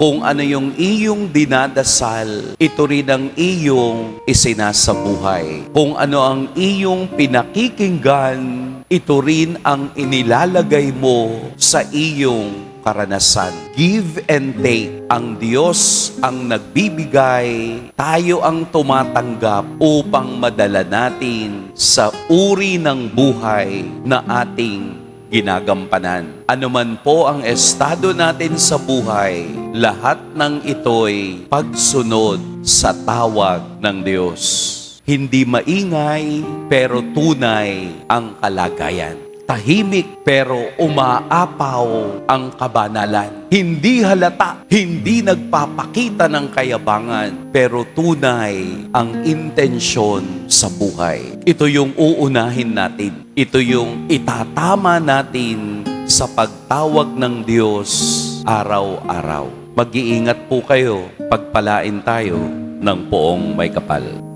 Kung ano yung iyong dinadasal, ito rin ang iyong isinasabuhay. Kung ano ang iyong pinakikinggan, ito rin ang inilalagay mo sa iyong karanasan. Give and take. Ang Diyos ang nagbibigay, tayo ang tumatanggap upang madala natin sa uri ng buhay na ating ginagampanan. Ano man po ang estado natin sa buhay, lahat ng ito'y pagsunod sa tawag ng Diyos. Hindi maingay, pero tunay ang kalagayan. Tahimik pero umaapaw ang kabanalan. Hindi halata, hindi nagpapakita ng kayabangan, pero tunay ang intensyon sa buhay. Ito yung uunahin natin. Ito yung itatama natin sa pagtawag ng Diyos araw-araw. Mag-iingat po kayo, pagpalain tayo ng poong may kapal.